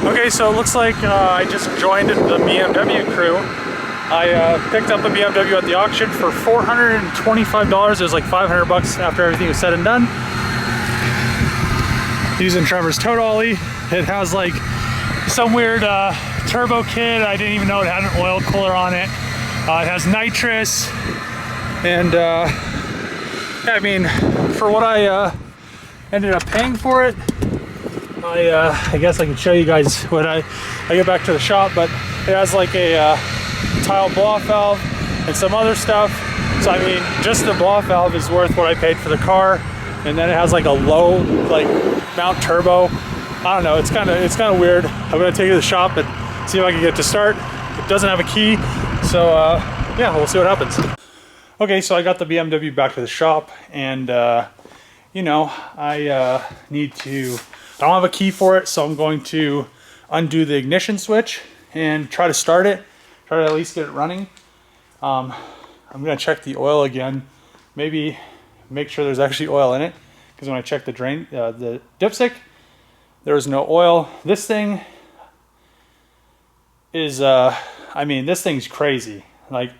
Okay, so it looks like I just joined the BMW crew. I picked up a BMW at the auction for $425. It was like 500 bucks after everything was said and done. Using Trevor's tow dolly. It has like some weird turbo kit. I didn't even know it had an oil cooler on it. It has nitrous, and yeah, I mean, for what I ended up paying for it, I guess I can show you guys when I get back to the shop, but it has like a tile blow-off valve and some other stuff. So I mean, just the blow-off valve is worth what I paid for the car, and then it has like a low like mount turbo. I don't know, it's kind of weird. I'm gonna take it to the shop and see if I can get it to start. It doesn't have a key, so yeah, we'll see what happens. Okay, so I got the BMW back to the shop, and you know, I don't have a key for it, so I'm going to undo the ignition switch and try to start it, try to at least get it running. I'm gonna check the oil again, maybe make sure there's actually oil in it, because when I checked the drain, the dipstick, there was no oil. This thing is, I mean, this thing's crazy. Like,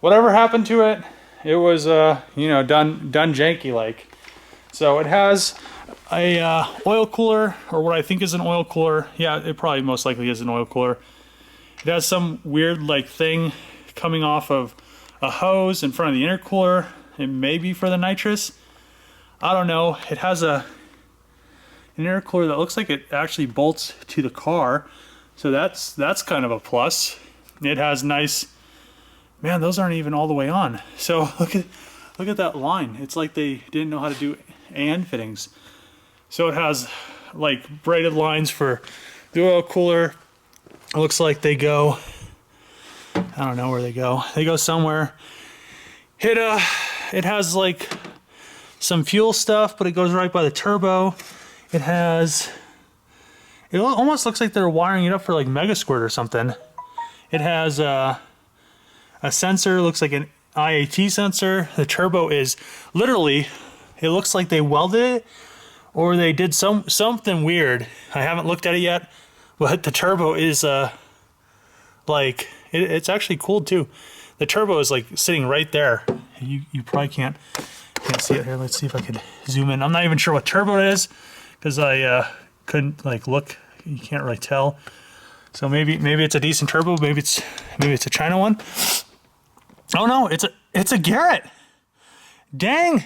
whatever happened to it, it was, you know, done janky like. So it has a oil cooler, or what I think is an oil cooler. Yeah, it probably most likely is an oil cooler. It has some weird like thing coming off of a hose in front of the intercooler. It may be for the nitrous. I don't know. It has an intercooler that looks like it actually bolts to the car, so that's kind of a plus. It has nice, man, those aren't even all the way on. So look at that line. It's like they didn't know how to do AN fittings. So it has like braided lines for the oil cooler. It looks like they go, I don't know where they go. They go somewhere. It has like some fuel stuff, but it goes right by the turbo. It almost looks like they're wiring it up for like Mega Squirt or something. It has a sensor, looks like an IAT sensor. The turbo is literally, it looks like they welded it, or they did something weird. I haven't looked at it yet, but the turbo is like, it's actually cooled too. The turbo is like sitting right there. You probably can't see it here. Let's see if I could zoom in. I'm not even sure what turbo it is, because I couldn't like look. You can't really tell. So maybe it's a decent turbo. Maybe it's a China one. Oh no, it's a Garrett. Dang.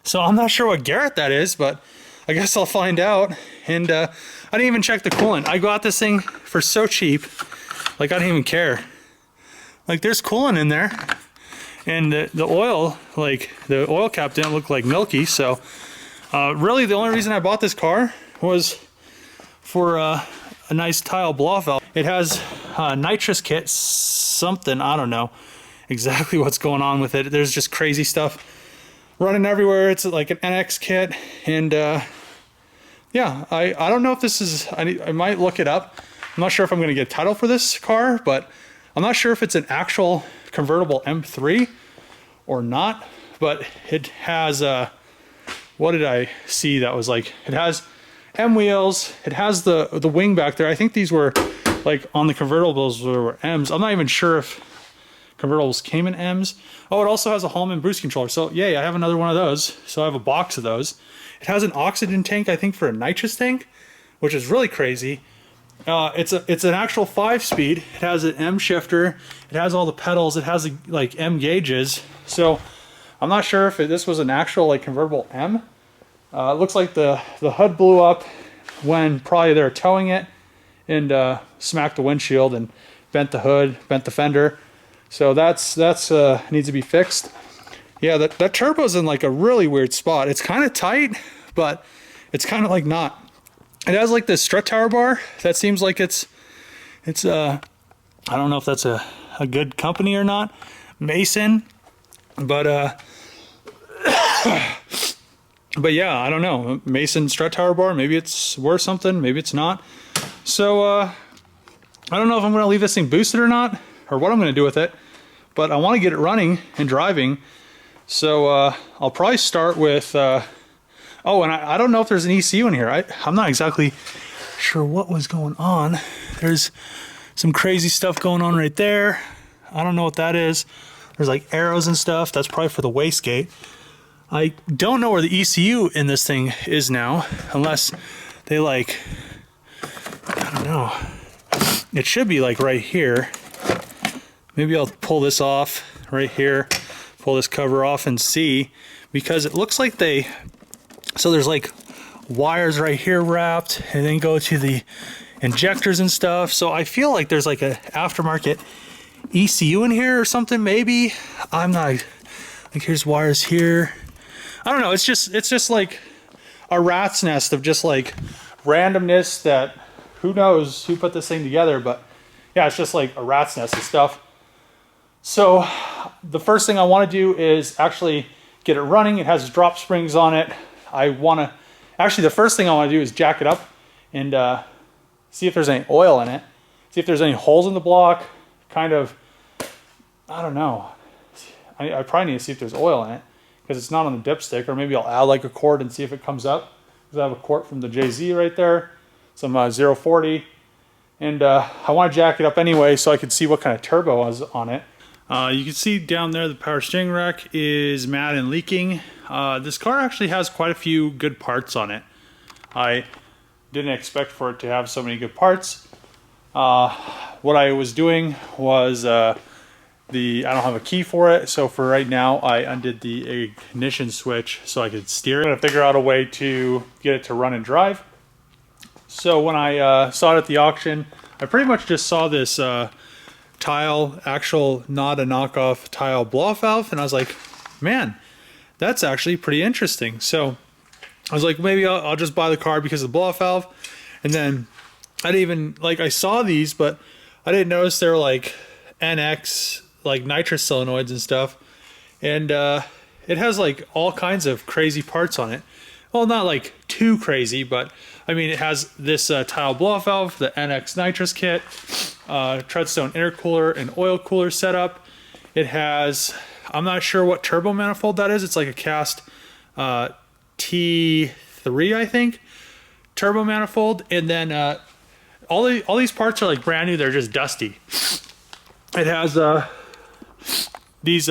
So I'm not sure what Garrett that is, but I guess I'll find out. And I didn't even check the coolant. I got this thing for so cheap, like I didn't even care. Like there's coolant in there, and the oil, like the oil cap didn't look like milky. So really the only reason I bought this car was for a nice tile blow-off valve. It has nitrous kit, something, I don't know exactly what's going on with it. There's just crazy stuff running everywhere. It's like an NX kit, and yeah, I don't know if this is, I might look it up. I'm not sure if I'm going to get a title for this car, but I'm not sure if it's an actual convertible M3 or not, but it has what did I see that was like, it has M wheels, it has the wing back there. I think these were like on the convertibles were M's. I'm not even sure if convertibles came in M's. Oh, it also has a Hallman Bruce controller. So yay, I have another one of those. So I have a box of those. It has an oxygen tank, I think, for a nitrous tank, which is really crazy. It's an actual 5-speed. It has an M shifter. It has all the pedals. It has like M gauges. So I'm not sure if this was an actual like convertible M. It looks like the HUD blew up when probably they were towing it, and smacked the windshield and bent the hood, bent the fender. So that's needs to be fixed. Yeah, that turbo's in like a really weird spot. It's kind of tight, but it's kind of like not. It has like this strut tower bar that seems like it's I don't know if that's a good company or not, Mason, but but yeah, I don't know, Mason strut tower bar, maybe it's worth something, maybe it's not. So I don't know if I'm going to leave this thing boosted or not, or what I'm going to do with it, but I want to get it running and driving. So I'll probably start with oh, and I don't know if there's an ECU in here. I'm not exactly sure what was going on. There's some crazy stuff going on right there. I don't know what that is. There's like arrows and stuff. That's probably for the wastegate. I don't know where the ECU in this thing is now, unless they like, I don't know. It should be like right here. Maybe I'll pull this off right here, pull this cover off and see, because it looks like so there's like wires right here wrapped and then go to the injectors and stuff. So I feel like there's like a aftermarket ECU in here or something, maybe. I'm not, like here's wires here. I don't know, it's just like a rat's nest of just like randomness that who knows who put this thing together, but yeah, it's just like a rat's nest of stuff. So the first thing I want to do is actually get it running. It has drop springs on it. Actually the first thing I want to do is jack it up and see if there's any oil in it, see if there's any holes in the block, kind of, I don't know. I probably need to see if there's oil in it, because it's not on the dipstick, or maybe I'll add like a quart and see if it comes up, because I have a quart from the JZ right there, some 040, and I want to jack it up anyway so I can see what kind of turbo is on it. You can see down there the power steering rack is mad and leaking. This car actually has quite a few good parts on it. I didn't expect for it to have so many good parts. What I was doing was I don't have a key for it, so for right now I undid the ignition switch so I could steer it. I'm gonna figure out a way to get it to run and drive. So when I saw it at the auction, I pretty much just saw this tile, actual not a knockoff tile blow-off valve, and I was like, man, that's actually pretty interesting. So I was like, maybe I'll just buy the car because of the blow-off valve. And then I didn't even, like, I saw these, but I didn't notice they were like NX, like nitrous solenoids and stuff. And it has like all kinds of crazy parts on it. Well, not like too crazy, but I mean, it has this tile blow-off valve, the NX nitrous kit, treadstone intercooler and oil cooler setup. It has, I'm not sure what turbo manifold that is. It's like a cast T3, I think, turbo manifold. And then all these parts are like brand new. They're just dusty. It has these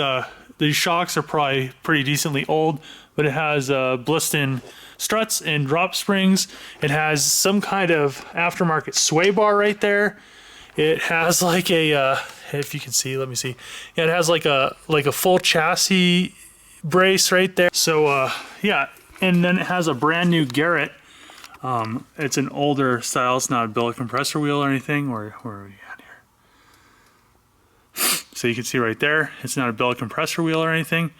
shocks are probably pretty decently old, but it has Bliston struts and drop springs. It has some kind of aftermarket sway bar right there. It has like a if you can see, let me see. Yeah, it has like a full chassis brace right there. So yeah, and then it has a brand new Garrett. It's an older style. It's not a billet compressor wheel or anything. Where are we at here? So you can see right there, it's not a billet compressor wheel or anything,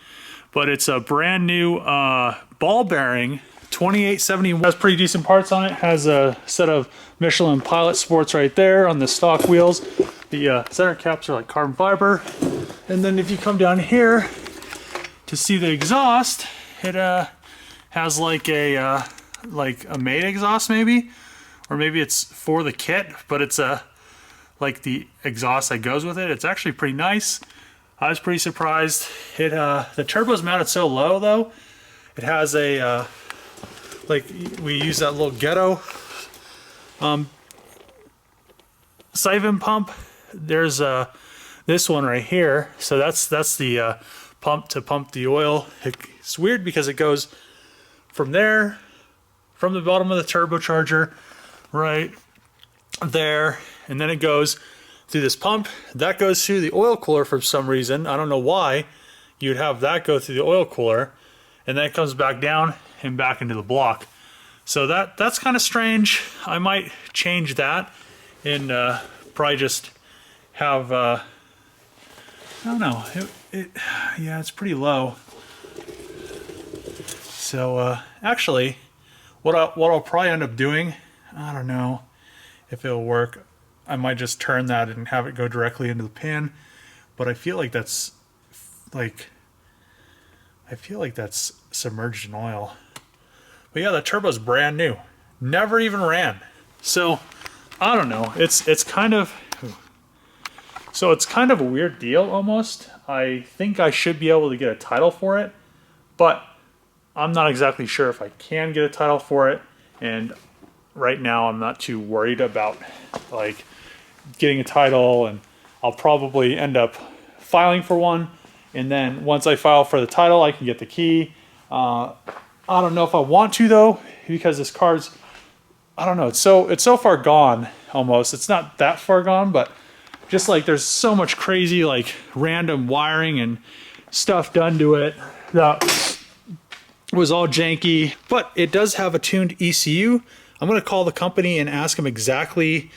but it's a brand new ball bearing 2871. Has pretty decent parts on it. Has a set of Michelin Pilot Sports right there on the stock wheels. The center caps are like carbon fiber. And then if you come down here to see the exhaust, it has like a main exhaust maybe, or maybe it's for the kit, but it's like the exhaust that goes with it. It's actually pretty nice. I was pretty surprised. It the turbo's mounted so low though. It has a like we use that little ghetto siphon pump. There's this one right here. So that's the pump to pump the oil. It's weird because it goes from there, from the bottom of the turbocharger, right there, and then it goes through this pump. That goes through the oil cooler for some reason. I don't know why you'd have that go through the oil cooler, and then it comes back down and back into the block. So that's kind of strange. I might change that and probably just have I don't know. Yeah, it's pretty low. So actually, what I'll probably end up doing, I don't know if it'll work. I might just turn that and have it go directly into the pan. But I feel like that's submerged in oil. But yeah, the turbo's brand new. Never even ran. So I don't know. It's kind of a weird deal almost. I think I should be able to get a title for it, but I'm not exactly sure if I can get a title for it, and right now I'm not too worried about like getting a title, and I'll probably end up filing for one. And then once I file for the title, I can get the key. I don't know if I want to though, because this car's, I don't know, it's so far gone almost. It's not that far gone, but just like there's so much crazy like random wiring and stuff done to it that was all janky. But it does have a tuned ECU. I'm gonna call the company and ask them exactly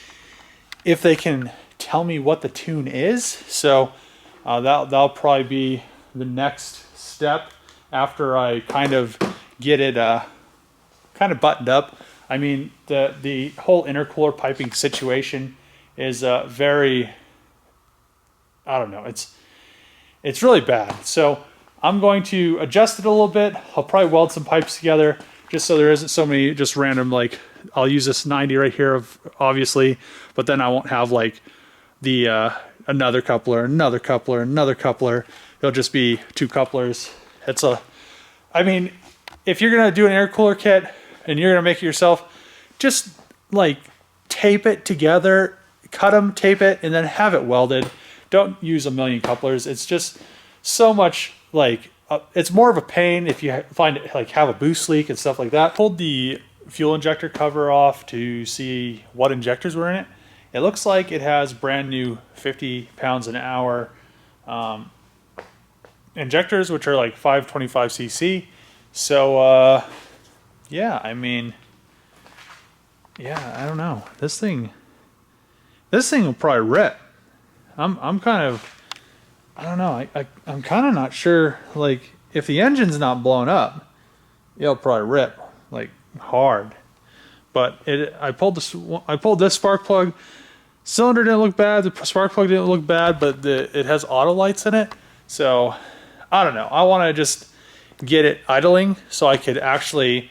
if they can tell me what the tune is. So that'll probably be the next step after I kind of get it kind of buttoned up. I mean, the whole intercooler piping situation is very, I don't know, it's really bad. So I'm going to adjust it a little bit. I'll probably weld some pipes together just so there isn't so many just random, like, I'll use this 90 right here, obviously, but then I won't have like the another coupler, another coupler, another coupler. It'll just be two couplers. I mean, if you're gonna do an intercooler kit and you're gonna make it yourself, just like tape it together, cut them, tape it, and then have it welded. Don't use a million couplers. It's just so much like, it's more of a pain if you find it like have a boost leak and stuff like that. Pulled the fuel injector cover off to see what injectors were in it. It looks like it has brand new 50 pounds an hour injectors, which are like 525 cc. So yeah, I mean, yeah, I don't know. This thing will probably rip. I'm kind of, I don't know. I'm kind of not sure. Like, if the engine's not blown up, it'll probably rip like hard. But I pulled this spark plug. Cylinder didn't look bad. The spark plug didn't look bad, but it has auto lights in it. So I don't know. I want to just get it idling so I could actually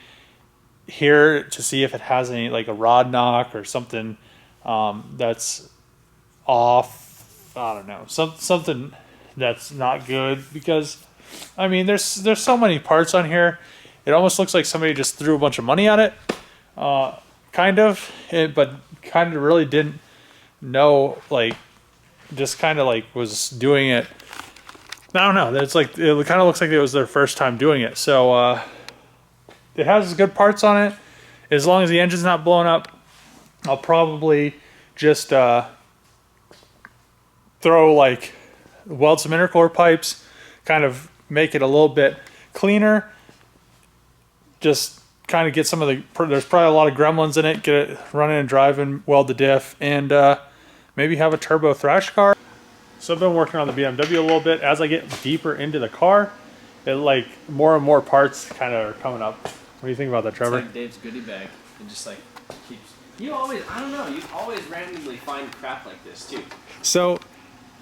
hear to see if it has any, like a rod knock or something that's off. I don't know, something that's not good, because I mean there's so many parts on here. It almost looks like somebody just threw a bunch of money at it, kind of, but kind of really didn't know, like just kind of like was doing it. I don't know. It's like, it kind of looks like it was their first time doing it. So it has good parts on it. As long as the engine's not blown up, I'll probably just weld some intercooler pipes, kind of make it a little bit cleaner. Just kind of get some of there's probably a lot of gremlins in it, get it running and driving, weld the diff, and maybe have a turbo thrash car. So I've been working on the BMW a little bit. As I get deeper into the car, it like more and more parts kind of are coming up. What do you think about that, Trevor? It's like Dave's goodie bag. It just like keeps. You always, I don't know, you always randomly find crap like this too. So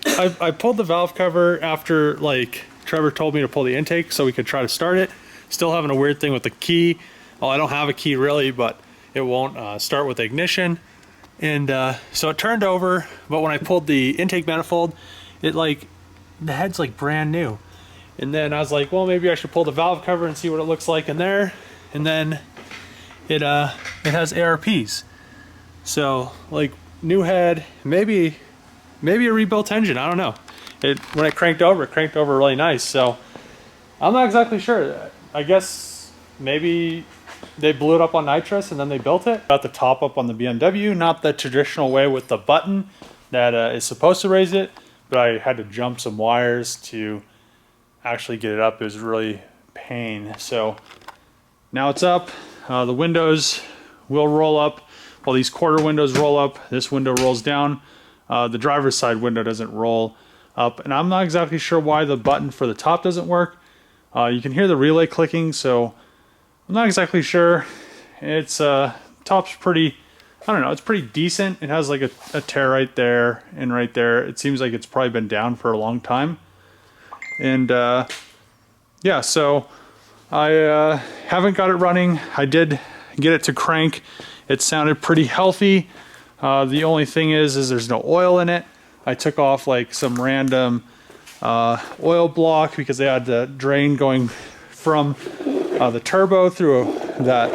I pulled the valve cover after like Trevor told me to pull the intake so we could try to start it. Still having a weird thing with the key. Well, I don't have a key really, but it won't start with the ignition. And so it turned over, but when I pulled the intake manifold, it like, the head's like brand new. And then I was like, well, maybe I should pull the valve cover and see what it looks like in there. And then it has ARPs. So like new head, maybe a rebuilt engine, I don't know. When it cranked over really nice. So I'm not exactly sure. I guess maybe they blew it up on nitrous and then they built it. Got the top up on the BMW, not the traditional way with the button that is supposed to raise it, but I had to jump some wires to actually get it up. It was really pain. So now it's up. The windows will roll up. Well, these quarter windows roll up. This window rolls down. The driver's side window doesn't roll up, and I'm not exactly sure why the button for the top doesn't work. You can hear the relay clicking, so I'm not exactly sure. It's top's pretty, I don't know, it's pretty decent. It has like a tear right there and right there. It seems like it's probably been down for a long time. And yeah, so I haven't got it running. I did get it to crank. It sounded pretty healthy. The only thing is there's no oil in it. I took off like some random oil block because they had the drain going from the turbo through that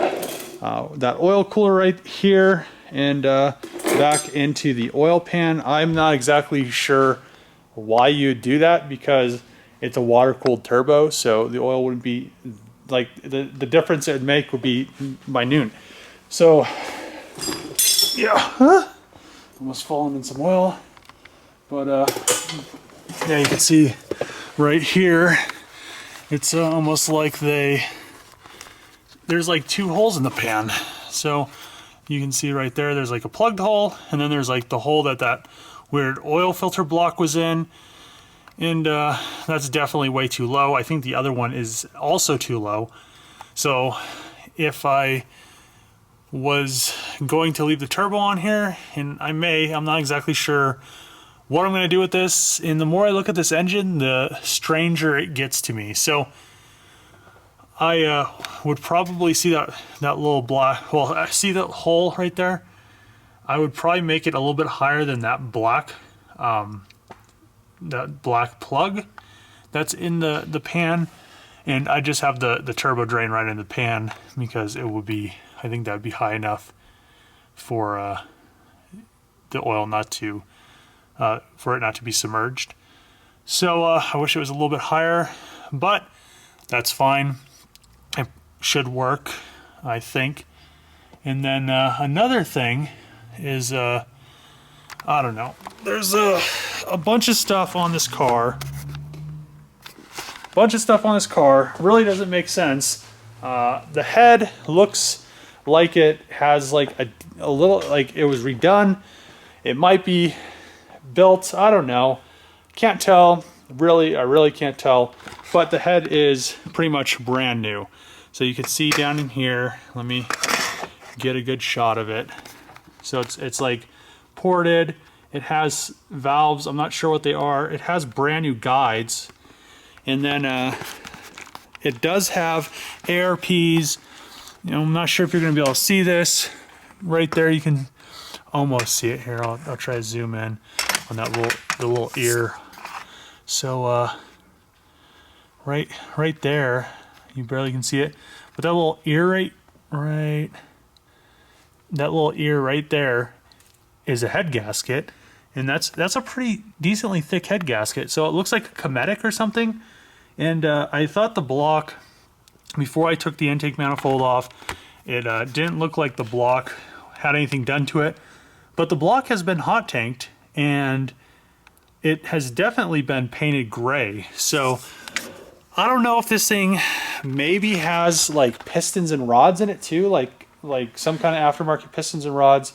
that oil cooler right here and back into the oil pan. I'm not exactly sure why you do that because it's a water-cooled turbo, so the oil wouldn't be like the difference it would make would be minute. So yeah, almost falling in some oil, but yeah, you can see right here it's almost like there's like two holes in the pan. So you can see right there's like a plugged hole, and then there's like the hole that weird oil filter block was in, and that's definitely way too low. I think the other one is also too low. So if I was going to leave the turbo on here, and I'm not exactly sure what I'm going to do with this, and the more I look at this engine, the stranger it gets to me. So I would probably see that little black, well, I see that hole right there. I would probably make it a little bit higher than that black plug that's in the pan, and I just have the turbo drain right in the pan because it would be, I think that would be high enough for the oil not to for it not to be submerged. So I wish it was a little bit higher, but that's fine. It should work, I think. And then another thing is, I don't know, there's a bunch of stuff on this car. Really doesn't make sense. The head looks like it has like a little, like it was redone. It might be built, I don't know. Can't tell. Really, I really can't tell. But the head is pretty much brand new. So you can see down in here, let me get a good shot of it. So it's like ported. It has valves, I'm not sure what they are. It has brand new guides. And then it does have ARPs. You know, I'm not sure if you're gonna be able to see this. Right there, you can almost see it here. I'll try to zoom in on that little ear. So right there, you barely can see it, but that little ear that little ear right there is a head gasket, and that's a pretty decently thick head gasket. So it looks like a Cometic or something. And I thought the block, before I took the intake manifold off, it didn't look like the block had anything done to it, but the block has been hot tanked and it has definitely been painted gray. So I don't know if this thing maybe has like pistons and rods in it too, like some kind of aftermarket pistons and rods.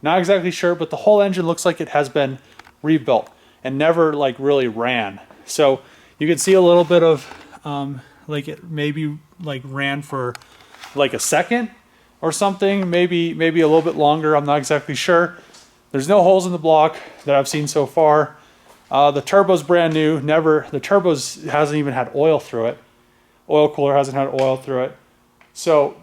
Not exactly sure, but the whole engine looks like it has been rebuilt and never like really ran. So you can see a little bit of like it maybe like ran for like a second or something, maybe a little bit longer. I'm not exactly sure. There's no holes in the block that I've seen so far. The turbo's brand new. The turbo's hasn't even had oil through it. Oil cooler hasn't had oil through it. So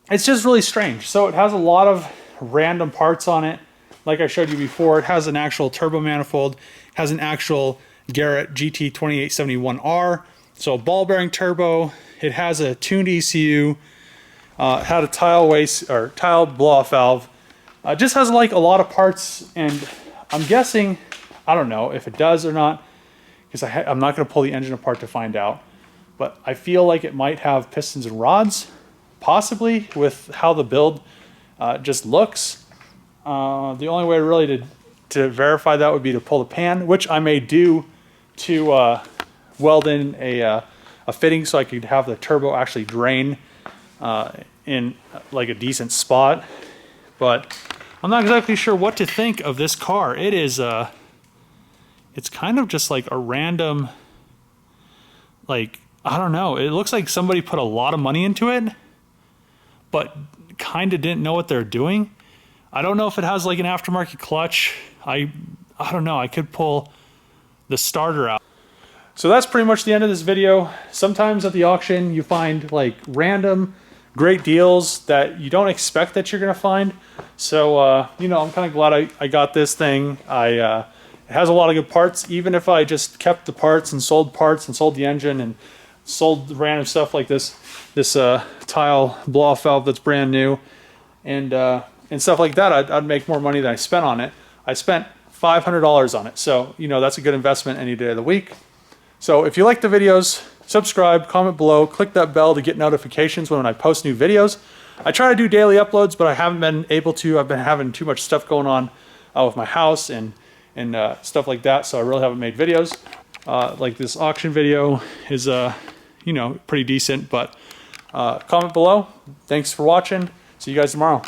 it's just really strange. So it has a lot of random parts on it. Like I showed you before, it has an actual turbo manifold, has an actual Garrett GT2871R, so a ball bearing turbo. It has a tuned ECU, had a tile blow-off valve. Just has like a lot of parts, and I'm guessing, I don't know if it does or not, because I'm not going to pull the engine apart to find out, but I feel like it might have pistons and rods, possibly, with how the build just looks. The only way really to verify that would be to pull the pan, which I may do to weld in a fitting so I could have the turbo actually drain in like a decent spot. But I'm not exactly sure what to think of this car. It is it's kind of just like a random, like, I don't know, it looks like somebody put a lot of money into it but kind of didn't know what they're doing. I don't know if it has like an aftermarket clutch. I don't know. I could pull the starter out. So that's pretty much the end of this video. Sometimes at the auction you find like random great deals that you don't expect that you're gonna find. So you know, I'm kind of glad I got this thing. It has a lot of good parts. Even if I just kept the parts and sold the engine and sold random stuff like this tile blow-off valve that's brand new, and stuff like that, I'd make more money than I spent on it. I spent $500 on it, so you know that's a good investment any day of the week. So if you like the videos, subscribe, comment below, click that bell to get notifications when I post new videos. I try to do daily uploads, but I haven't been able to. I've been having too much stuff going on with my house and stuff like that, so I really haven't made videos. Like this auction video is you know, pretty decent, but comment below. Thanks for watching. See you guys tomorrow.